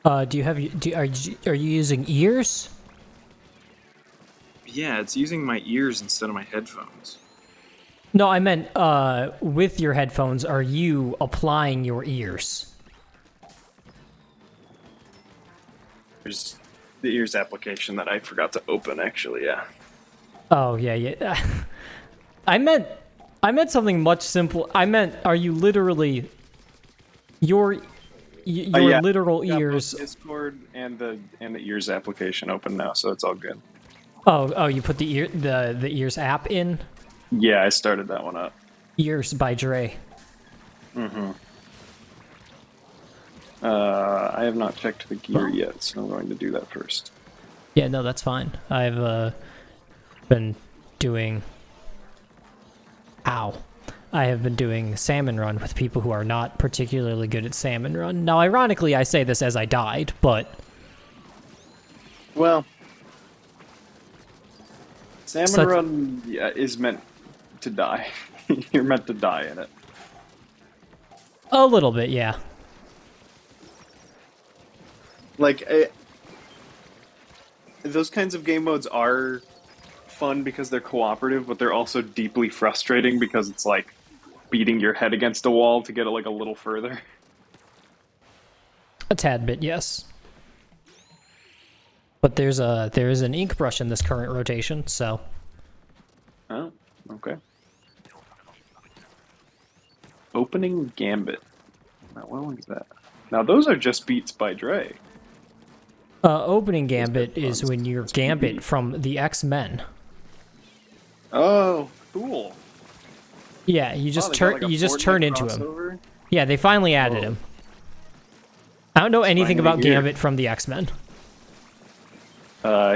Do you have are you using ears? Yeah, it's using my ears instead of my headphones. No, I meant with your headphones, are you applying your ears? There's the ears application that I forgot to open, actually, yeah. Oh, yeah. I meant something much simple. I meant, are you literally your Yeah, literal got both ears? Discord and the ears application open now, so it's all good. Oh, you put the ears app in? Yeah, I started that one up. Ears by Dre. I have not checked the gear yet, so I'm going to do that first. Yeah, no, that's fine. I've been doing. Ow. I have been doing salmon run with people who are not particularly good at salmon run. Now, ironically, I say this as I died, but Well, salmon run is meant to die. You're meant to die in it. a little bit, yeah. Like, those kinds of game modes are fun because they're cooperative, but they're also deeply frustrating because it's like beating your head against a wall to get it like a little further. A tad bit, yes. But there is an ink brush in this current rotation, so Oh, okay. Opening Gambit. Now, what one is that? Now, those are just beats by Dre. opening Gambit is when you're Gambit from the X-Men. Oh, cool. Yeah, you just They got, turn like, a you just Fortnite turn into him. crossover? Yeah, they finally added him. I don't know anything finally about here. Gambit from the X-Men.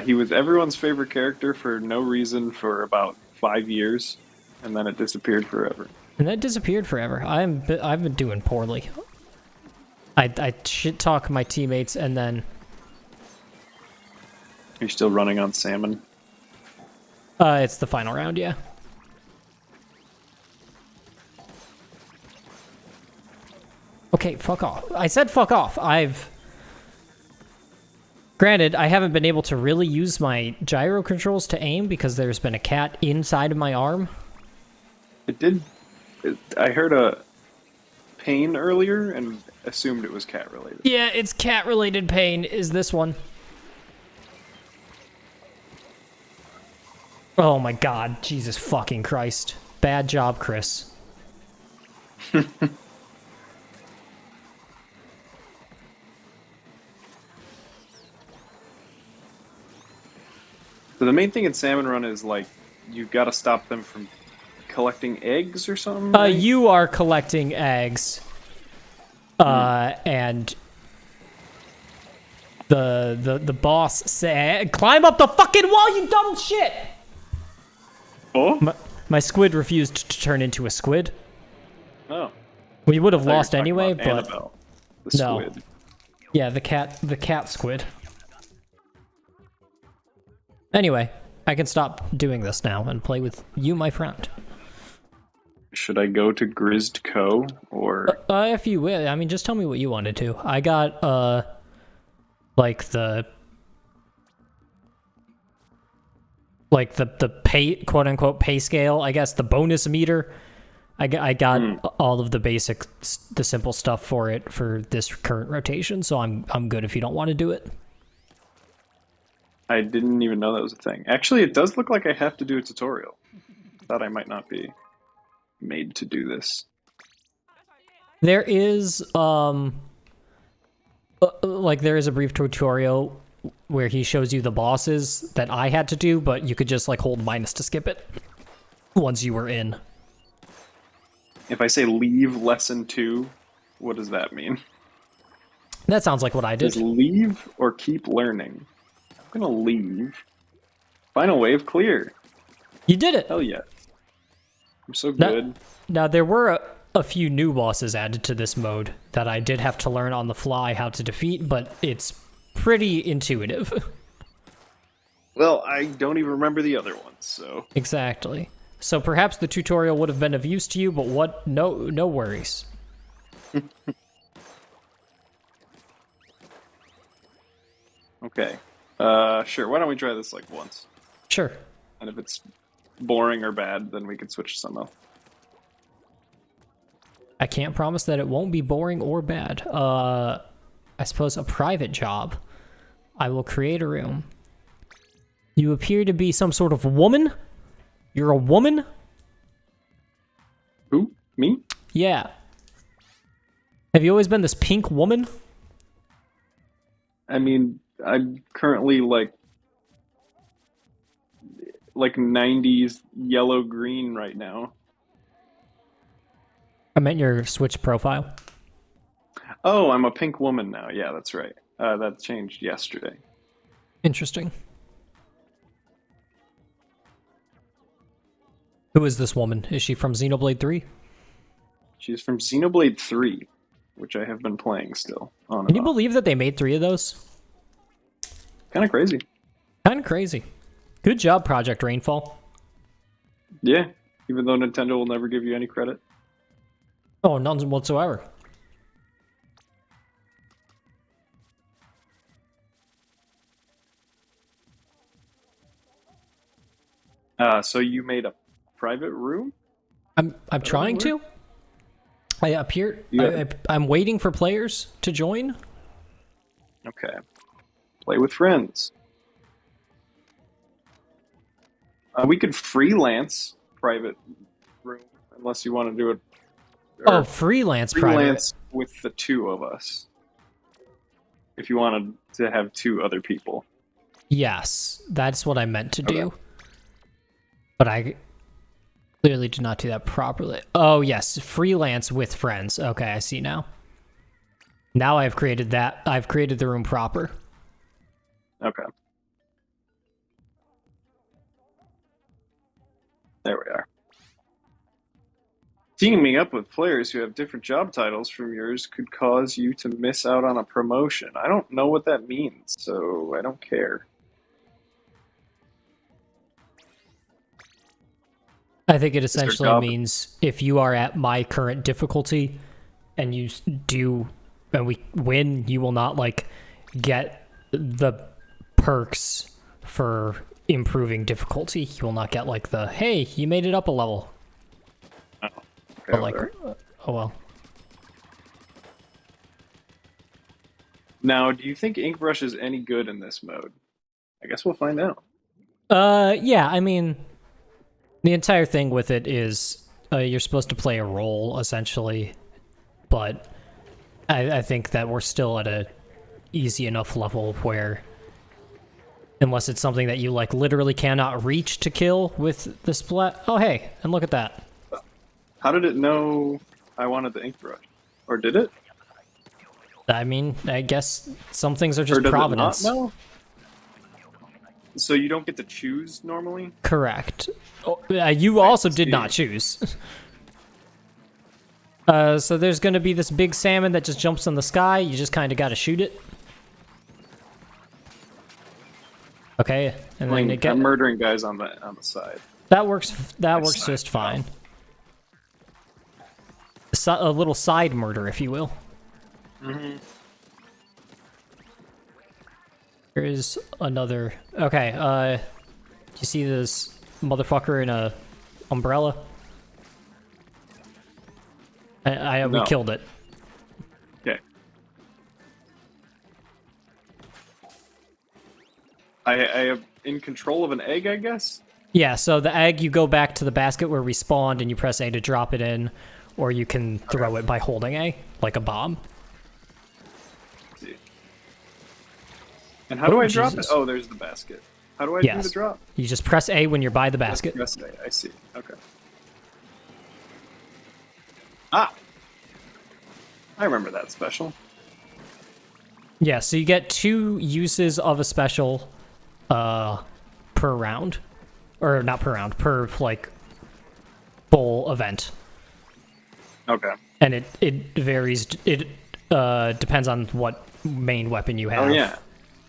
He was everyone's favorite character for no reason for about 5 years, and then it disappeared forever. And that disappeared forever. I've been doing poorly. I shit talk my teammates and then You're still running on salmon. it's the final round, yeah. Okay, fuck off. I said fuck off. Granted, I haven't been able to really use my gyro controls to aim because there's been a cat inside of my arm. I heard a pain earlier and assumed it was cat related. Yeah, it's cat-related pain, is this one. Oh my god, Jesus fucking Christ. Bad job, Chris. So the main thing in Salmon Run is like you've got to stop them from collecting eggs or something. Right? You are collecting eggs. And the boss said, "Climb up the fucking wall, you dumb shit!" Oh? My squid refused to turn into a squid. Oh. We would have I thought you were lost talking anyway, about but Annabelle, the no. squid. Yeah, the cat squid. Anyway, I can stop doing this now and play with you, my friend. Should I go to Grizzed Co or If you will, I mean, just tell me what you wanted to. I got like the pay, quote unquote, pay scale, I guess, the bonus meter. I got all of the basic, the simple stuff for it for this current rotation, so I'm good if you don't want to do it. I didn't even know that was a thing. Actually, it does look like I have to do a tutorial. Thought I might not be made to do this. There is like there is a brief tutorial where he shows you the bosses that I had to do, but you could just like hold minus to skip it once you were in. If I say leave lesson 2, what does that mean? That sounds like what I did. Does leave or keep learning? I'm gonna leave. Final wave clear. You did it. Hell yeah. I'm so good. Now there were a few new bosses added to this mode that I did have to learn on the fly how to defeat, but it's pretty intuitive. Well, I don't even remember the other ones, so... Exactly. So perhaps the tutorial would have been of use to you, but what? No worries. Okay. Sure. Why don't we try this like once? Sure. And if it's boring or bad, then we can switch to something else. I can't promise that it won't be boring or bad. I suppose a private job. I will create a room. You appear to be some sort of woman? You're a woman? Who? Me? Yeah. Have you always been this pink woman? I mean, I'm currently like 90s yellow green right now. I meant your Switch profile. Oh, I'm a pink woman now. Yeah, that's right. That changed yesterday. Interesting. Who is this woman? Is she from Xenoblade 3? She's from Xenoblade 3, which I have been playing still. On Can you and off. believe that they made 3 of those? Kind of crazy. Kind of crazy. Good job, Project Rainfall. Yeah, even though Nintendo will never give you any credit. Oh, none whatsoever. So you made a private room? I'm trying to. I appear. Yeah. I'm waiting for players to join. Okay. Play with friends. We could freelance private room unless you want to do it. Oh, freelance private. Freelance with the two of us. If you wanted to have 2 other people. Yes, that's what I meant to do. Okay. But I clearly did not do that properly. Oh, yes, freelance with friends. Okay, I see now. Now I've created that. I've created the room proper. Okay. There we are. Teaming up with players who have different job titles from yours could cause you to miss out on a promotion. I don't know what that means, so I don't care. I think it essentially job- means if you are at my current difficulty and you do, and we win, you will not like get the perks for improving difficulty. You will not get like the, hey, you made it up a level. Oh, okay, But like, whatever. oh well. Now, do you think Inkbrush is any good in this mode? I guess we'll find out. Yeah, I mean, the entire thing with it is you're supposed to play a role, essentially, but I think that we're still at a easy enough level where, unless it's something that you, like, literally cannot reach to kill with the splat... Oh, hey, and look at that. How did it know I wanted the Inkbrush? Or did it? I mean, I guess some things are Or just does providence. it not know? So you don't get to choose normally? Correct. Oh, you also did see. not choose. So there's going to be this big salmon that just jumps in the sky. You just kind of got to shoot it. Okay, and then it I'm murdering guys on the side. that works. That works not just fine. A little side murder, if you will. Mm-hmm. There is another. Okay, do you see this motherfucker in a umbrella? We No. killed it. Okay. I am in control of an egg, I guess? Yeah, so the egg, you go back to the basket where we spawned and you press A to drop it in, or you can throw it by holding A, like a bomb. Let's see. And how do Oh, I drop it? Jesus. Oh, there's the basket. How do I do Yes. the drop? You just press A when you're by the basket. Press A. I see. Okay. Ah! I remember that special. Yeah, so you get 2 uses of a special per round. Or not per round, per, like, full event. Okay. And it varies, it depends on what main weapon you have. Oh, yeah.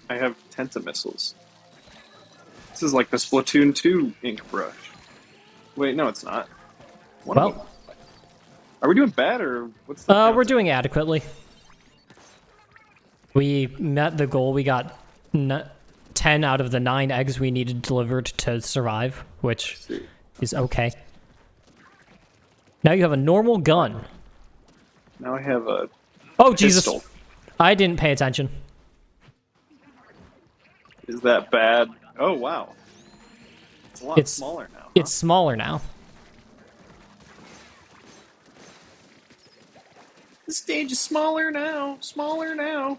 I have Tentamissiles. This is like the Splatoon 2 ink brush. Wait, no, it's not. One of them. Well, Are we doing bad, or what's the we're count? doing adequately. We met the goal. We got 10 out of the 9 eggs we needed delivered to survive, which is okay. Now you have a normal gun. Now I have a Oh, pistol. Jesus. I didn't pay attention. Is that bad? Oh, wow. It's a lot smaller now. Huh? It's smaller now. The stage is smaller now. Smaller now.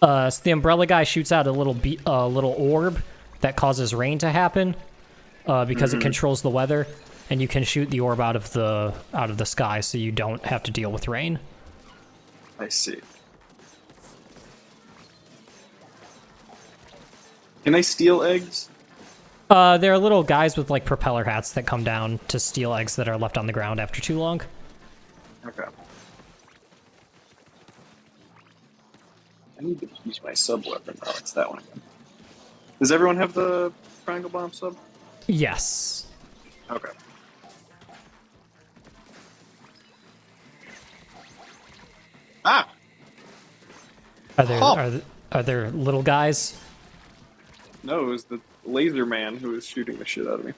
So the umbrella guy shoots out a little orb that causes rain to happen, because it controls the weather, and you can shoot the orb out of the sky, so you don't have to deal with rain. I see. Can I steal eggs? There are little guys with like propeller hats that come down to steal eggs that are left on the ground after too long. Okay. I need to use my sub weapon. Oh, it's that one again. Does everyone have the triangle bomb sub? Yes. Okay. Ah! Are there little guys? No, it was the laser man who was shooting the shit out of me.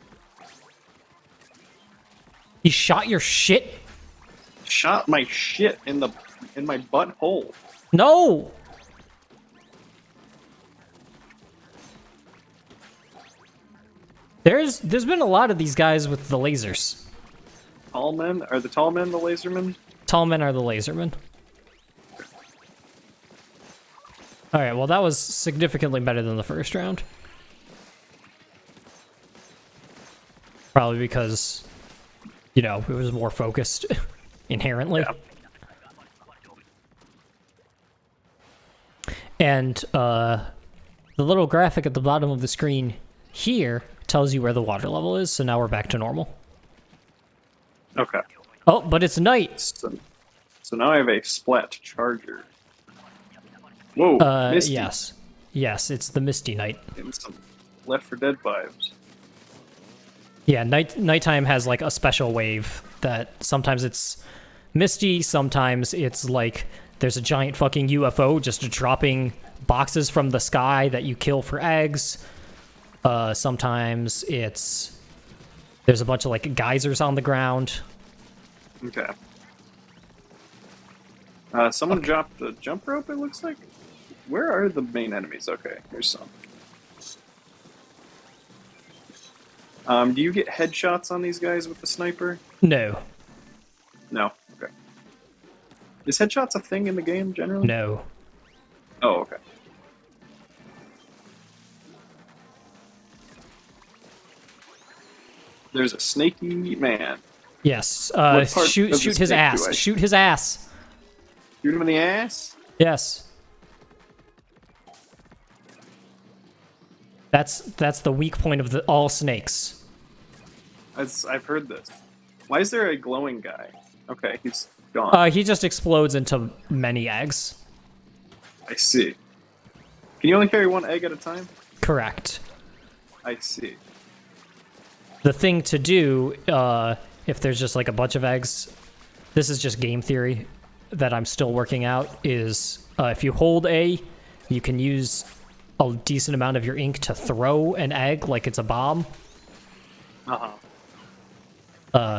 He shot your shit? Shot my shit in my butthole. No! There's been a lot of these guys with the lasers. Tall men? Are the tall men the lasermen? Tall men are the lasermen. Alright, well that was significantly better than the first round. Probably because, it was more focused inherently. Yeah. And the little graphic at the bottom of the screen here tells you where the water level is, so now we're back to normal. Okay. Oh, but it's night! So now I have a splat charger. Whoa, Misty. Yes. Yes, it's the Misty Night. And some Left 4 Dead vibes. Yeah, nighttime has like a special wave that sometimes it's misty, sometimes it's like there's a giant fucking UFO just dropping boxes from the sky that you kill for eggs. Sometimes there's a bunch of like geysers on the ground. Okay. Someone dropped the jump rope, it looks like. Where are the main enemies? Okay, here's some. Do you get headshots on these guys with the sniper? No. No? Okay. Is headshots a thing in the game, generally? No. Oh, okay. There's a snaky man. Yes. What Shoot part of the his snake ass. do I- Shoot his ass. Shoot him in the ass? Yes. That's the weak point of all snakes. I've heard this. Why is there a glowing guy? Okay, he's gone. He just explodes into many eggs. I see. Can you only carry one egg at a time? Correct. I see. The thing to do, if there's just like a bunch of eggs, this is just game theory that I'm still working out, is if you hold A, you can use a decent amount of your ink to throw an egg like it's a bomb.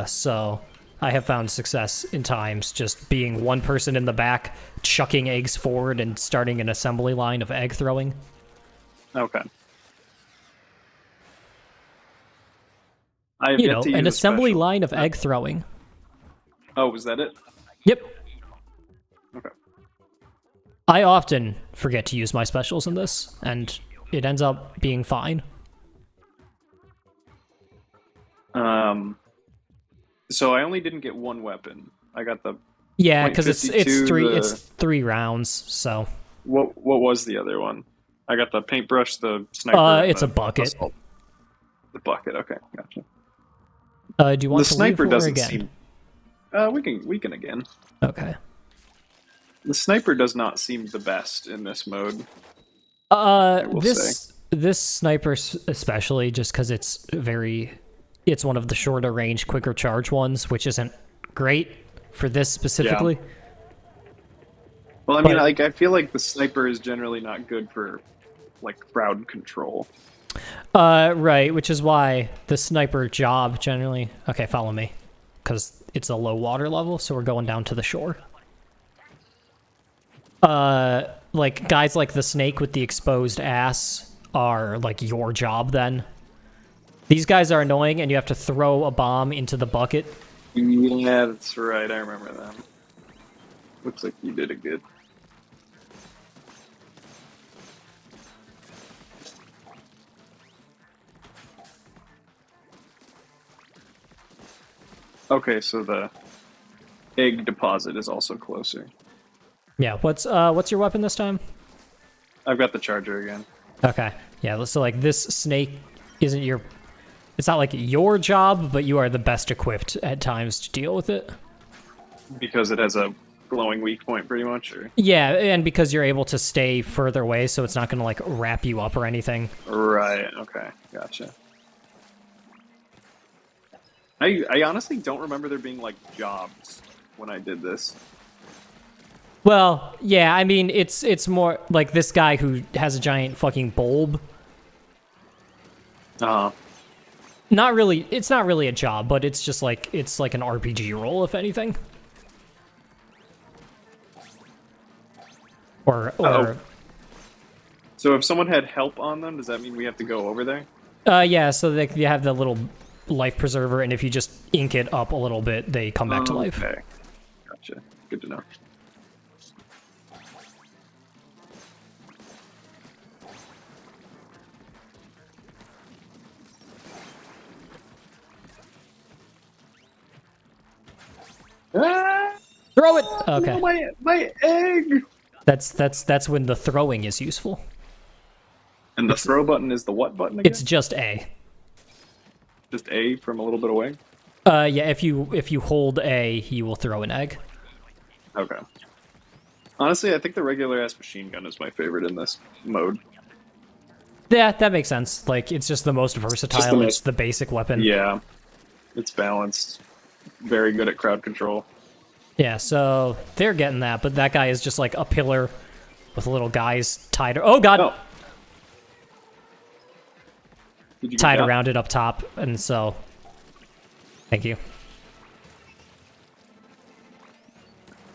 So I have found success in times just being one person in the back, chucking eggs forward and starting an assembly line of egg throwing. Okay. I have yet to use An a assembly special. line of egg throwing. Oh, was that it? Yep. Okay. I often forget to use my specials in this, and it ends up being fine. So I only didn't get one weapon. I got the. Yeah, because it's .52, it's 3 rounds, so. What was the other one? I got the paintbrush, the sniper. and It's the a bucket. assault. The bucket. Okay, gotcha. Do you want The to sniper leave or doesn't again? seem. We can again. Okay. The sniper does not seem the best in this mode. will This sniper especially, just because it's one of the shorter range, quicker charge ones, which isn't great for this specifically. Well, I mean, But like I feel like the sniper is generally not good for like crowd control. right, which is why the sniper job generally. Okay, follow me, because it's a low water level, so we're going down to the shore. Like guys like the snake with the exposed ass are like your job then. These guys are annoying, and you have to throw a bomb into the bucket. Yeah, that's right. I remember them. Looks like you did it good. Okay, so the egg deposit is also closer. Yeah, what's your weapon this time? I've got the charger again. Okay. Yeah, so like this snake isn't your it's not like your job, but you are the best equipped at times to deal with it. Because it has a glowing weak point, pretty much. Or Yeah, and because you're able to stay further away, so it's not going to like wrap you up or anything. right. Okay, gotcha. I honestly don't remember there being like jobs when I did this. Well, yeah, I mean it's more like this guy who has a giant fucking bulb. Uh, Not really. It's not really a job, but it's like an RPG role, if anything. Or oh. So if someone had help on them, does that mean we have to go over there? yeah. So you have the little life preserver, and if you just ink it up a little bit, they come back to life. Okay, gotcha. Good to know. Ah! Throw it. Okay. Oh, my egg. That's when the throwing is useful. And the throw button is the what button again? It's just A. Just A from a little bit away? Yeah, if you hold A, you will throw an egg. Okay. Honestly, I think the regular ass machine gun is my favorite in this mode. Yeah, that makes sense. Like, it's just the most versatile. It's the basic weapon. Yeah. It's balanced. Very good at crowd control. Yeah, so they're getting that, but that guy is just like a pillar with little guys tied. Oh god! Oh. Did you Tied get around it up top, and so. Thank you.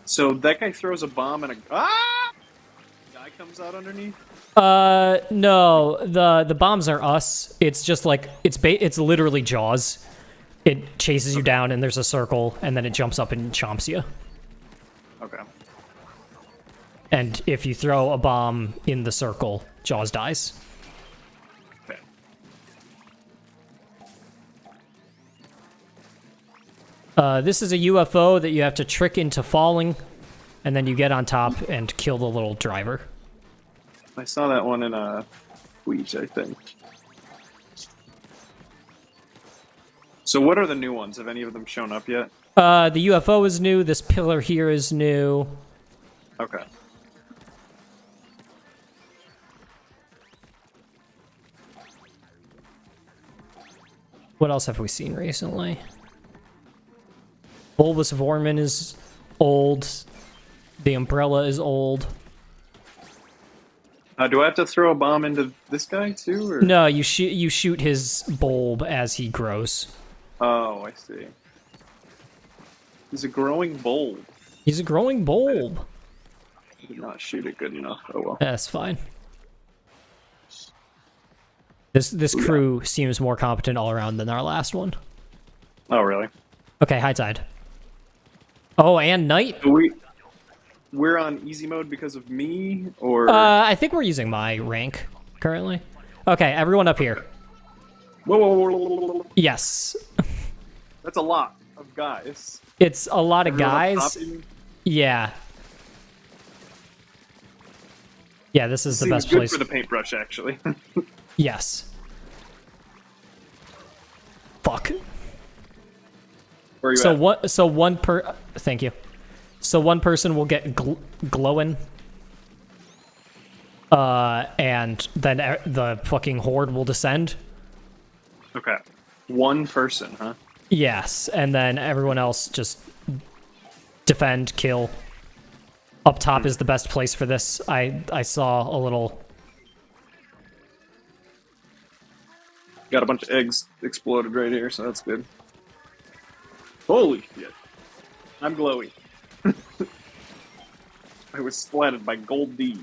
So that guy throws a bomb and a guy comes out underneath. No, the bombs are us. It's just like it's literally Jaws. It chases you down, and there's a circle, and then it jumps up and chomps you. Okay. And if you throw a bomb in the circle, Jaws dies. Okay. This is a UFO that you have to trick into falling, and then you get on top and kill the little driver. I saw that one in a tweet, I think. So what are the new ones? Have any of them shown up yet? The UFO is new. This pillar here is new. Okay. What else have we seen recently? Bulbous Vormin is old. The umbrella is old. Do I have to throw a bomb into this guy too? Or? No, you shoot his bulb as he grows. Oh, I see. He's a growing bulb. He's a growing bulb. I did not shoot it good enough. Oh well. That's fine. This crew seems more competent all around than our last one. Oh really? Okay, high tide. Oh, and night? We're on easy mode because of me, or I think we're using my rank currently. Okay, everyone up here. Whoa. Yes. That's a lot of guys. It's a lot of Everyone up guys. top even? Yeah. Yeah, this is the Seems best good place. for the paintbrush, actually. Yes. Fuck. Where are you So at? what? So one per. Thank you. So one person will get glowing. And then the fucking horde will descend. Okay. One person, huh? Yes, and then everyone else just defend, kill. Up top is the best place for this. I saw a little... Got a bunch of eggs exploded right here, so that's good. Holy shit. I'm glowy. I was splatted by Gold D.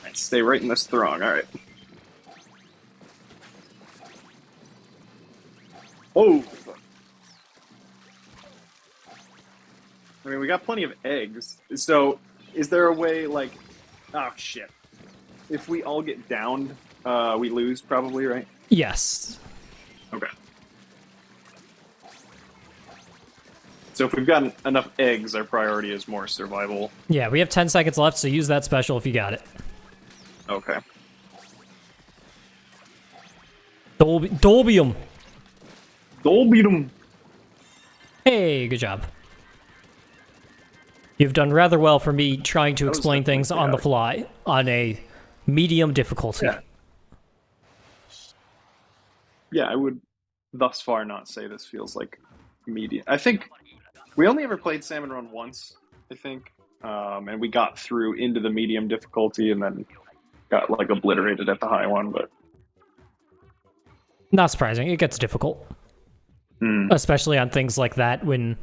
Alright, stay right in this throng, alright. Oh! I mean, we got plenty of eggs. So, is there a way, like... Oh, shit. If we all get downed, we lose, probably, right? Yes. Okay. So if we've got enough eggs, our priority is more survival. Yeah, we have 10 seconds left, so use that special if you got it. Okay. Dolbium. Dolbium. Hey, good job. You've done rather well for me trying to explain things on the fly on a medium difficulty. Yeah, I would thus far not say this feels like medium. I think we only ever played Salmon Run once, I think. And we got through into the medium difficulty and then got like obliterated at the high one, but Not surprising. It gets difficult. Especially on things like that when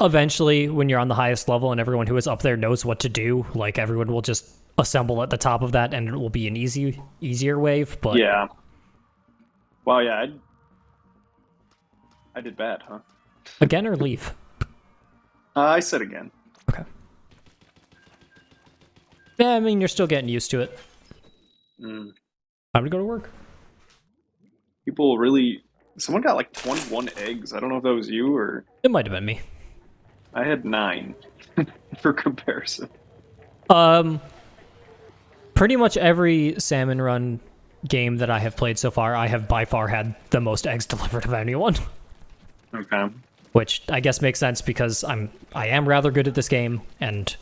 eventually when you're on the highest level and everyone who is up there knows what to do, like everyone will just assemble at the top of that and it will be an easier wave, but yeah. Well, yeah, I did bad, huh? Again or leave? I said again. Okay. Yeah, I mean, you're still getting used to it. Time to go to work. People really... Someone got like 21 eggs. I don't know if that was you or... It might have been me. I had 9 for comparison. Pretty much every Salmon Run game that I have played so far, I have by far had the most eggs delivered of anyone. Okay. Which I guess makes sense because I am rather good at this game, and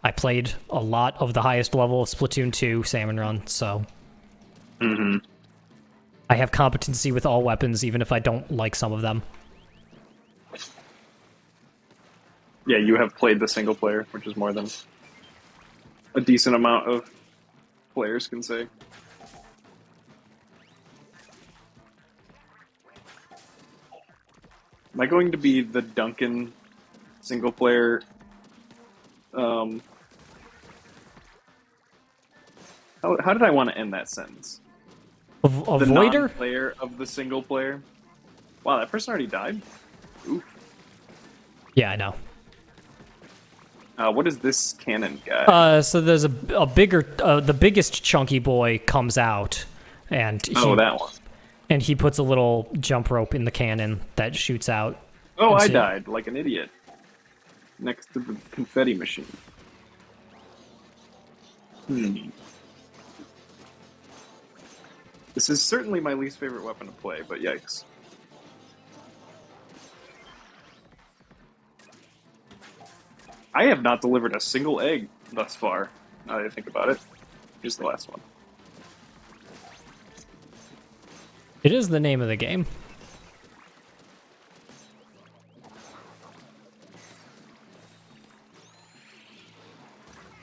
I played a lot of the highest level of Splatoon 2 Salmon Run, so... I have competency with all weapons, even if I don't like some of them. Yeah, you have played the single player, which is more than a decent amount of players can say. Am I going to be the Duncan single player? How did I want to end that sentence? A The voider? non-player of the single player. Wow, that person already died? Oof. Yeah, I know. What is this cannon guy? So there's a bigger, the biggest chunky boy comes out, and that one. And he puts a little jump rope in the cannon that shoots out. Oh, I died like an idiot next to the confetti machine. This is certainly my least favorite weapon to play, but yikes. I have not delivered a single egg thus far, now that I think about it. Here's the last one. It is the name of the game.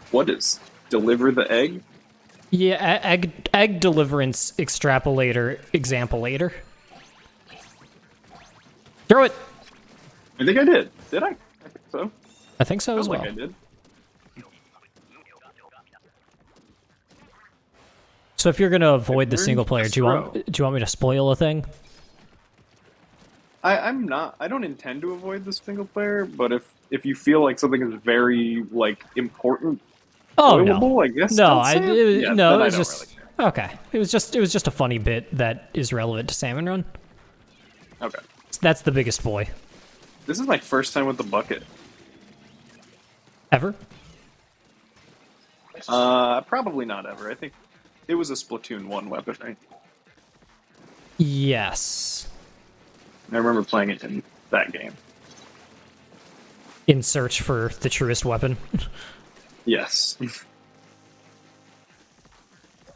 What is? Deliver the egg? Yeah, egg deliverance extrapolator exampolator. Throw it! I think I did. Did I? I think so. I think so as well. Like I did. So if you're gonna avoid the single player, do you want me to spoil a thing? I'm not. I don't intend to avoid the single player, but if you feel like something is very like important, spoilable, I guess. No, it was just really okay. It was just a funny bit that is relevant to Salmon Run. Okay. That's the biggest boy. This is my first time with the bucket. Ever? Probably not ever. I think it was a Splatoon 1 weapon, right? Yes. I remember playing it in that game. In search for the truest weapon. Yes.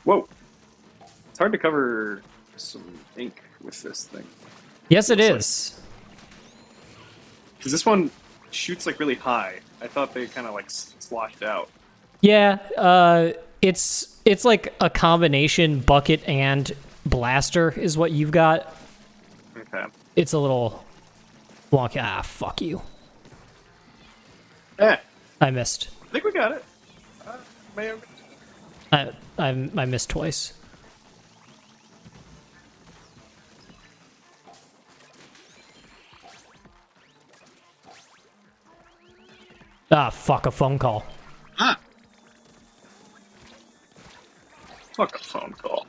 Whoa. It's hard to cover some ink with this thing. Yes, it is. Because this one shoots like really high. I thought they kind of like sloshed out. Yeah, it's like a combination bucket and blaster is what you've got. Okay. It's a little wonky. Ah, fuck you. Eh, I missed. I think we got it. May have... I missed twice. Ah, fuck, a phone call. Ah. Fuck a phone call.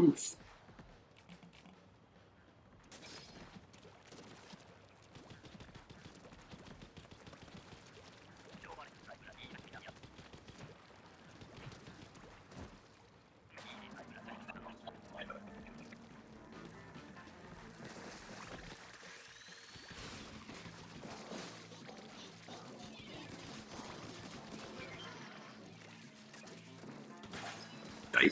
Oof. Nice.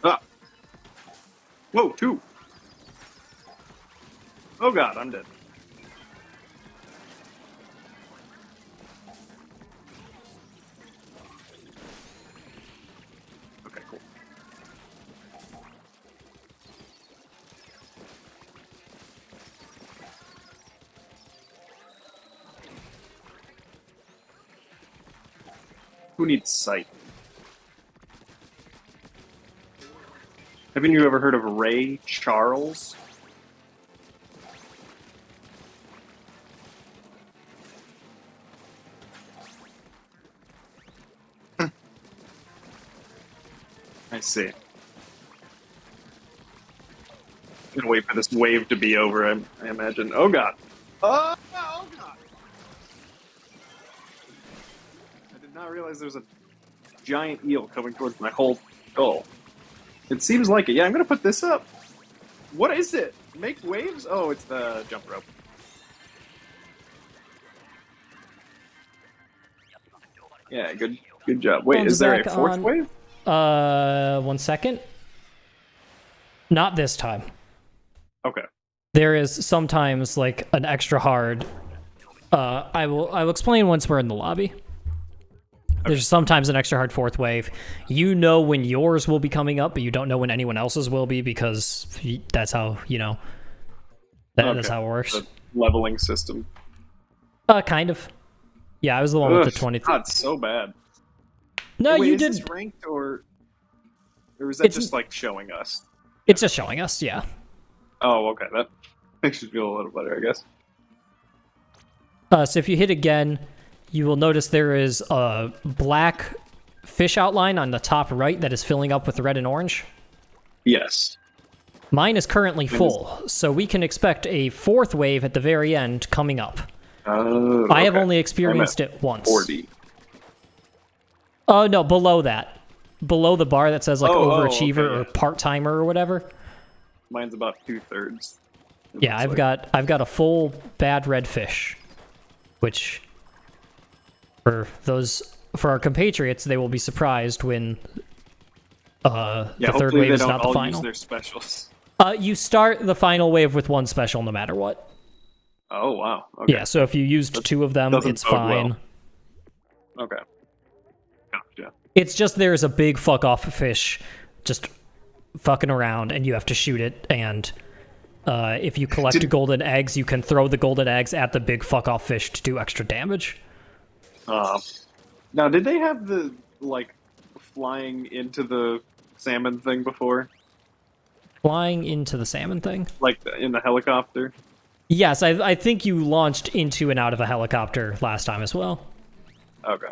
Ah. Whoa, two. Oh god, I'm dead. Okay, cool. Who needs sight? Haven't you ever heard of Ray Charles? I see. I'm gonna wait for this wave to be over, I imagine. Oh god. Oh god! I did not realize there was a giant eel coming towards my whole skull. It seems like it. Yeah, I'm gonna put this up. What is it? Make waves? Oh, it's the jump rope. Yeah, good job. Wait, Phone's is there a back fourth on. wave? 1 second. Not this time. Okay. There is sometimes like an extra hard. I will explain once we're in the lobby. There's sometimes an extra hard fourth wave. You know when yours will be coming up, but you don't know when anyone else's will be because that's how, you know, that's how it works. The leveling system. Kind of. Yeah, I was the one with the 20. God, so bad. No, Wait, you is did. this ranked or is that just like showing us? It's just showing us, yeah. Oh, okay. That makes you feel a little better, I guess. So if you hit again, you will notice there is a black fish outline on the top right that is filling up with red and orange. Yes. Mine is currently full, so we can expect a fourth wave at the very end coming up. Oh, I have only experienced it once. 40. Oh, no, below that. Below the bar that says, like, overachiever okay, yeah. or part-timer or whatever. Mine's about 2/3. Yeah, I've got a full bad red fish, which for our compatriots, they will be surprised when the third wave is not the final. Use their specials. You start the final wave with one special no matter what. Oh wow. Okay. Yeah, so if you used two of them, it's fine. Well. Okay. Gotcha. It's just there's a big fuck off fish just fucking around and you have to shoot it, and if you collect golden eggs, you can throw the golden eggs at the big fuck off fish to do extra damage. Now, did they have the like flying into the salmon thing before? Flying into the salmon thing? Like in the helicopter? Yes, I think you launched into and out of a helicopter last time as well. Okay.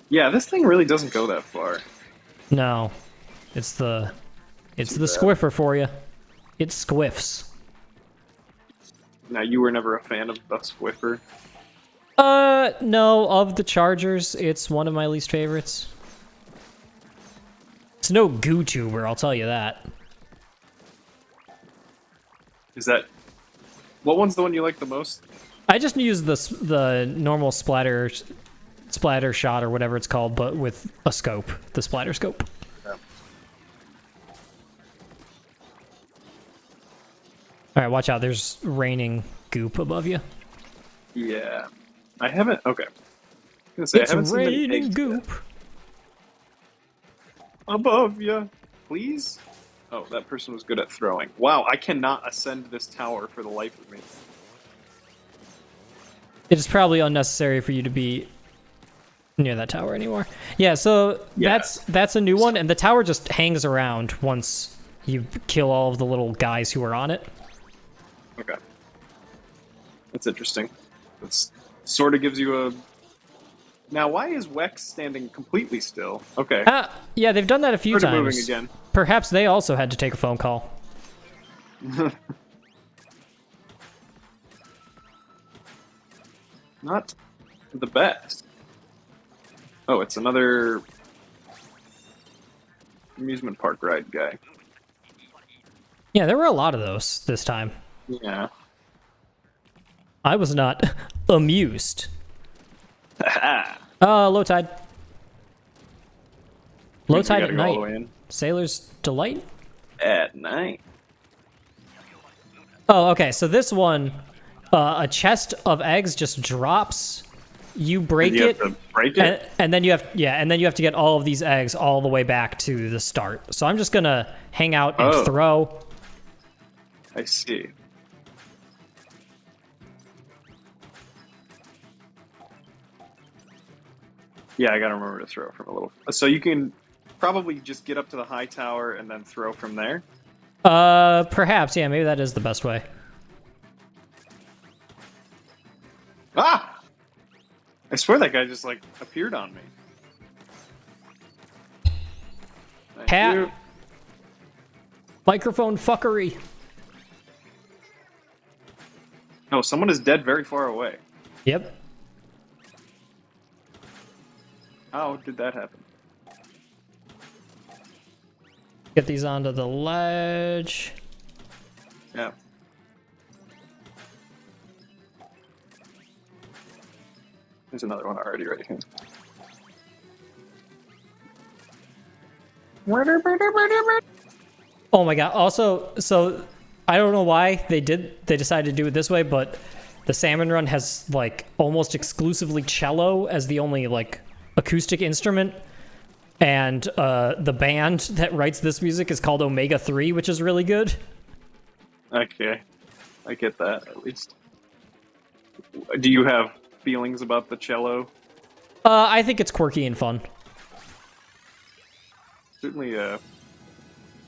Yeah, this thing really doesn't go that far. No. It's the squiffer for you. It squiffs. Now, you were never a fan of the Swiffer? No, of the Chargers, it's one of my least favorites. It's no goo tuber, I'll tell you that. Is that... What one's the one you like the most? I just use the normal splatter shot or whatever it's called, but with a scope, the splatter scope. Yeah. All right, watch out. There's raining goop above you. Yeah. I haven't... Okay. I was gonna say, I haven't It's seen many raining eggs goop. yet. Above ya, please? Oh, that person was good at throwing. Wow, I cannot ascend this tower for the life of me. It is probably unnecessary for you to be near that tower anymore. Yeah, so Yeah. that's a new one, and the tower just hangs around once you kill all of the little guys who are on it. Okay. That's interesting. That's sort of gives you a... Now, why is Wex standing completely still? Okay. Yeah, they've done that a few Sort of times. moving again. Perhaps they also had to take a phone call. Not the best. Oh, it's another amusement park ride guy. Yeah, there were a lot of those this time. Yeah. I was not amused. Ah. Low tide. Low Means we tide gotta at go all night. the way in. Sailor's Delight? At night. Oh, okay. So this one, a chest of eggs just drops. You break You it, have to break it? and then you have to get all of these eggs all the way back to the start. So I'm just gonna hang out and Oh. throw. I see. Yeah, I gotta remember to throw from a little... So you can probably just get up to the high tower and then throw from there? Perhaps, yeah, maybe that is the best way. Ah! I swear that guy just, like, appeared on me. Thank Hat. you. Microphone fuckery. Oh, someone is dead very far away. Yep. How did that happen? Get these onto the ledge. Yeah. There's another one already right here. Oh my god. Also, so I don't know why they decided to do it this way, but the Salmon Run has like almost exclusively cello as the only like acoustic instrument. And the band that writes this music is called Omega 3, which is really good. Okay. I get that, at least. Do you have feelings about the cello? I think it's quirky and fun. Certainly a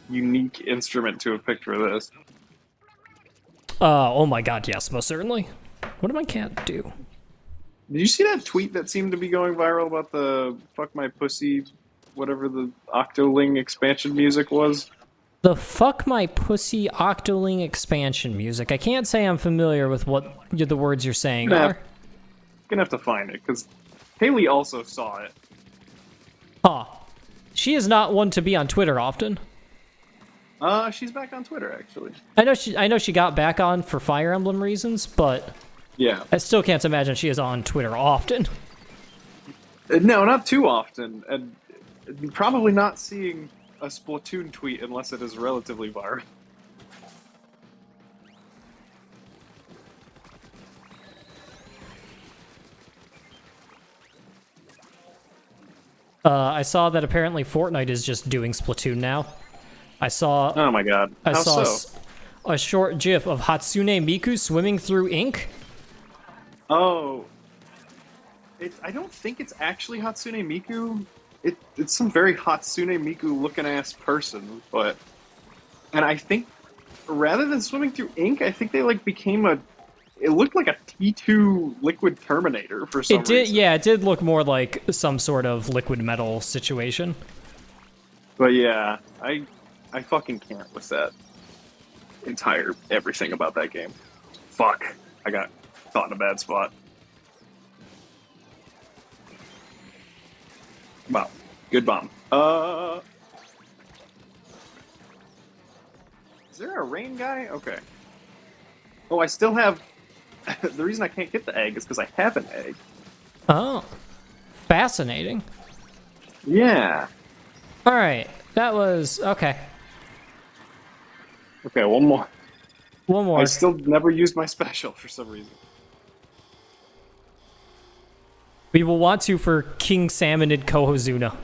unique instrument to have picked for this. Oh my god, yes, most certainly. What did my cat do? Did you see that tweet that seemed to be going viral about the fuck my pussy, whatever the Octoling expansion music was? The Fuck My Pussy Octoling expansion music. I can't say I'm familiar with what the words you're saying are. Gonna have to find it, because Haley also saw it. Huh. She is not one to be on Twitter often. She's back on Twitter, actually. I know she got back on for Fire Emblem reasons, but Yeah. I still can't imagine she is on Twitter often. No, not too often, and probably not seeing a Splatoon tweet unless it is relatively viral. I saw that apparently Fortnite is just doing Splatoon now. I saw Oh my god. I How saw so? a short GIF of Hatsune Miku swimming through ink. Oh. I don't think it's actually Hatsune Miku. it's some very Hatsune Miku looking ass person, but and I think rather than swimming through ink, I think they like became a. It looked like a T2 liquid Terminator for some It did, reason. yeah, it did look more like some sort of liquid metal situation. But yeah, I fucking can't with that entire everything about that game. Fuck, I got caught in a bad spot. Wow, good bomb. Is there a rain guy? Okay. Oh, I still have. The reason I can't get the egg is because I have an egg. Oh, fascinating. Yeah. All right, that was okay. Okay, one more. One more. I still never used my special for some reason. We will want to for King Salmonid Kohozuna.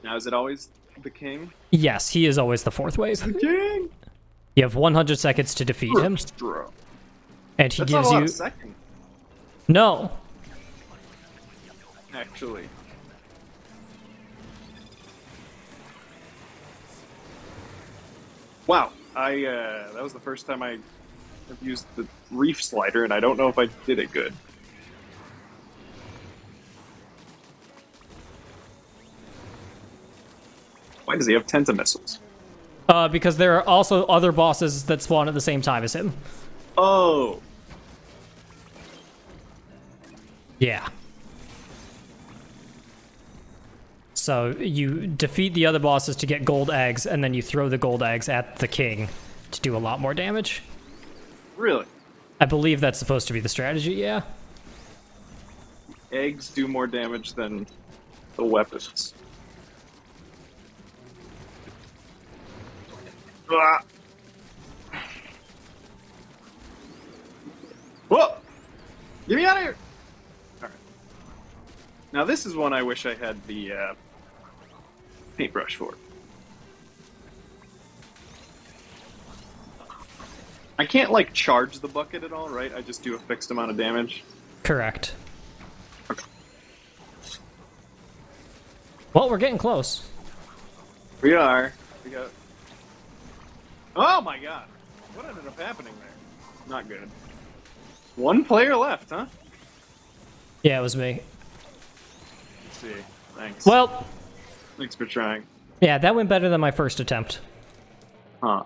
Now, is it always the king? Yes, he is always the fourth wave. The king. You have 100 seconds to defeat him, and he That's not gives a lot you of seconds, no. actually. Wow, that was the first time I have used the reef slider, and I don't know if I did it good. Why does he have tentamissiles? Because there are also other bosses that spawn at the same time as him. Oh, Yeah. So you defeat the other bosses to get gold eggs, and then you throw the gold eggs at the king to do a lot more damage. really? I believe that's supposed to be the strategy, yeah. Eggs do more damage than the weapons. Ah. Whoa! Get me out of here! Alright. Now this is one I wish I had the paintbrush for. I can't, like, charge the bucket at all, right? I just do a fixed amount of damage. Correct. Okay. Well, we're getting close. We are. We got... Oh my god! What ended up happening there? Not good. One player left, huh? Yeah, it was me. Let's see. Thanks. Well, Thanks for trying. yeah, that went better than my first attempt. Huh.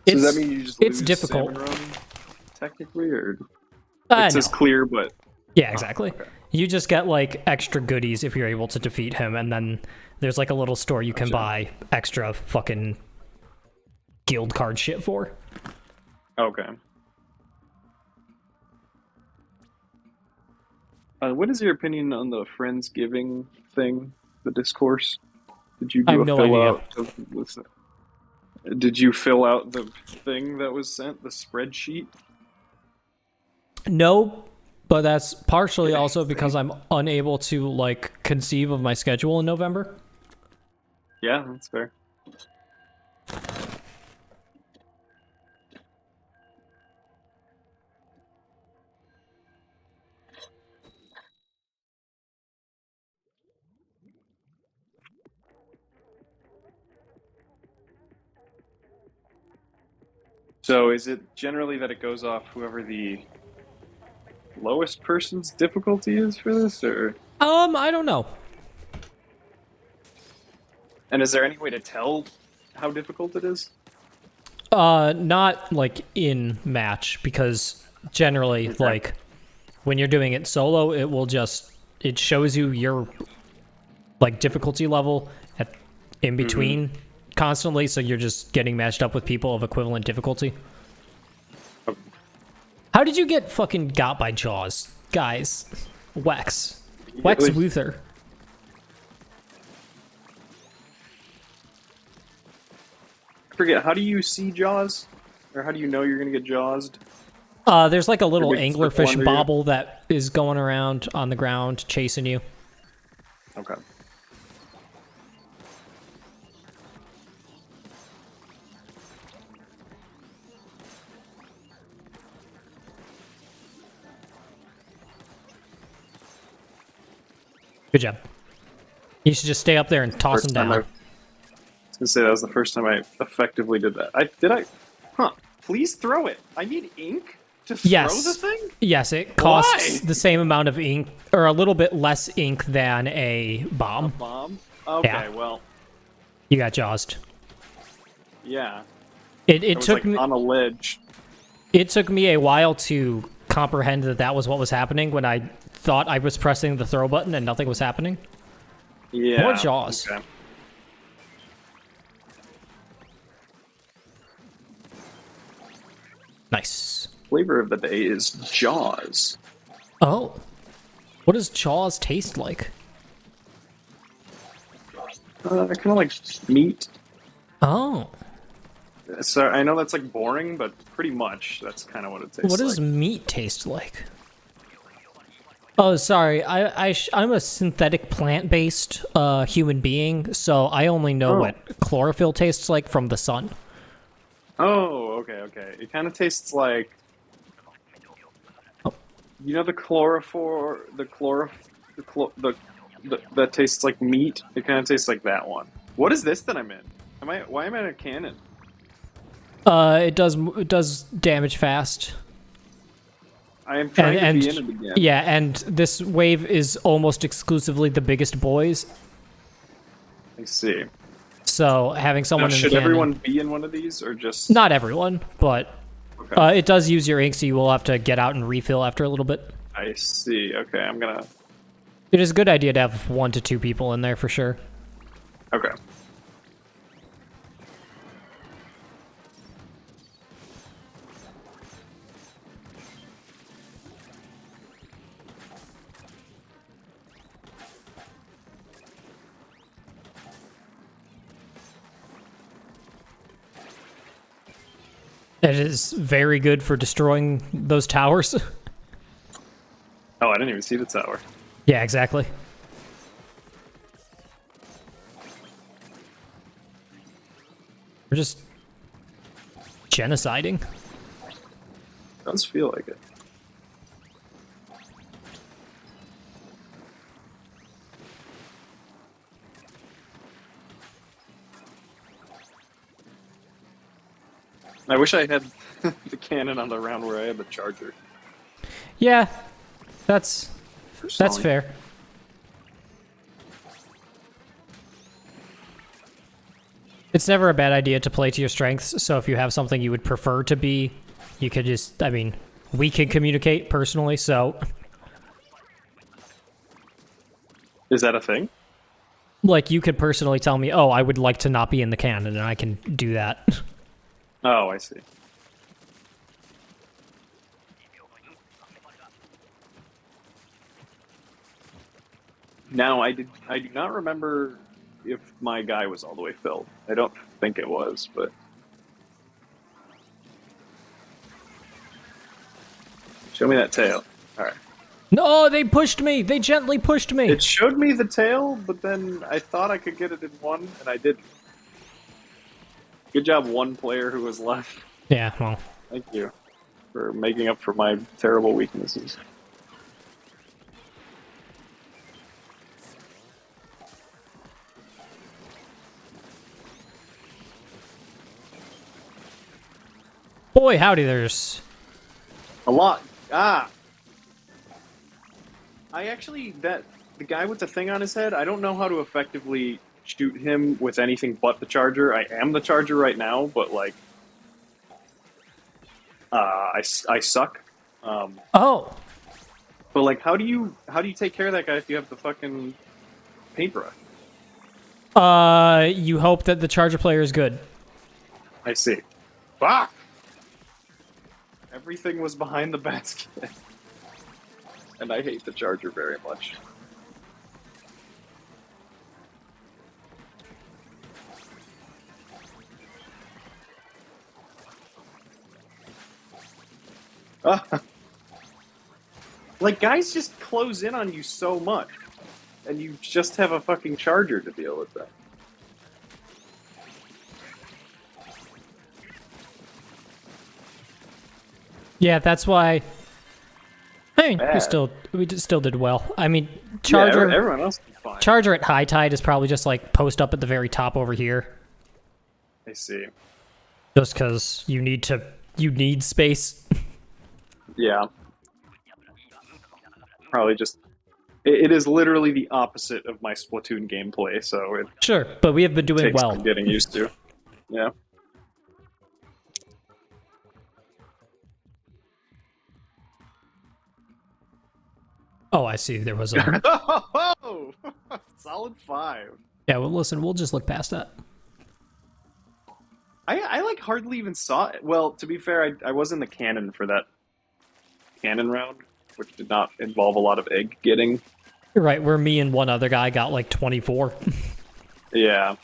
So does that mean you just it's lose difficult. Salmon Run, technically, or It it says clear, but yeah, exactly. okay. You just get like extra goodies if you're able to defeat him, and then there's like a little store you can buy extra fucking guild card shit for. Okay. What is your opinion on the Friendsgiving thing, the discourse? Did you I do have a no fill idea. out of this? Did you fill out the thing that was sent, the spreadsheet? No, but that's partially also because I'm unable to like conceive of my schedule in November. Yeah, that's fair. So is it generally that it goes off whoever the lowest person's difficulty is for this, or? I don't know. And is there any way to tell how difficult it is? Not like in match, because generally Okay. like when you're doing it solo, it shows you your like difficulty level in between constantly, so you're just getting matched up with people of equivalent difficulty. Oh. How did you get fucking got by Jaws, guys? Wex like- Luther. I forget, how do you see Jaws? Or how do you know you're gonna get Jawsed? There's like a little big circle anglerfish under you? bobble that is going around on the ground chasing you. Okay. Good job. You should just stay up there and toss them down. I was gonna say that was the first time I effectively did that. Huh. Please throw it. I need ink to throw the thing? Yes, it costs the same amount of ink, or a little bit less ink than a bomb. A bomb? Okay, yeah. Well. You got jawsed. Yeah. It took like me on a ledge. It took me a while to comprehend that was what was happening when I thought I was pressing the throw button and nothing was happening. Yeah. More jaws. Okay. Nice. Flavor of the day is Jaws. Oh. What does Jaws taste like? Kind of like meat. Oh. So I know that's like boring, but pretty much that's kind of what it tastes like. What does meat taste like? Oh, sorry. I'm a synthetic plant-based human being, so I only know what chlorophyll tastes like from the sun. Oh, okay. It kind of tastes like, you know, that tastes like meat. It kind of tastes like that one. What is this that I'm in? Why am I in a cannon? It does damage fast. I am trying to be in it again. Yeah, and this wave is almost exclusively the biggest boys. I see. So having someone in the cannon... Should everyone be in one of these, or just... Not everyone, but it does use your ink, so you will have to get out and refill after a little bit. I see. Okay, I'm gonna... It is a good idea to have 1 to 2 people in there for sure. Okay. It is very good for destroying those towers. Oh, I didn't even see the tower. Yeah, exactly. We're just genociding. Does feel like it. I wish I had the cannon on the round where I had the charger. Yeah, that's fair. It's never a bad idea to play to your strengths, so if you have something you would prefer to be, you could just, I mean, we can communicate personally, so... Is that a thing? Like, you could personally tell me, oh, I would like to not be in the cannon, and I can do that. Oh, I see. Now, I do not remember if my guy was all the way filled. I don't think it was, but... Show me that tail. Alright. No, they pushed me! They gently pushed me! It showed me the tail, but then I thought I could get it in one, and I didn't. Good job, one player who was left. Yeah, well... Thank you for making up for my terrible weaknesses. Boy, howdy, there's... A lot. Ah! I actually, the guy with the thing on his head, I don't know how to effectively shoot him with anything but the charger. I am the charger right now, but, like, I suck. Oh! But, like, how do you take care of that guy if you have the fucking paintbrush? You hope that the charger player is good. I see. Fuck! Everything was behind the basket. And I hate the charger very much. Like, guys just close in on you so much. And you just have a fucking charger to deal with that. Yeah, that's why I mean, bad. we still did well. I mean, Yeah, Charger everyone else did fine. Charger at high tide is probably just like post up at the very top over here, I see. just because you need space. Yeah. Probably just. It is literally the opposite of my Splatoon gameplay, so it Sure, but we have been doing takes well. some getting used to. Yeah. Oh, I see. There was a. Oh, solid 5. Yeah, well, listen, we'll just look past that. I like hardly even saw it. Well, to be fair, I was in the cannon for that cannon round, which did not involve a lot of egg getting. You're right, where me and one other guy got like 24. Yeah.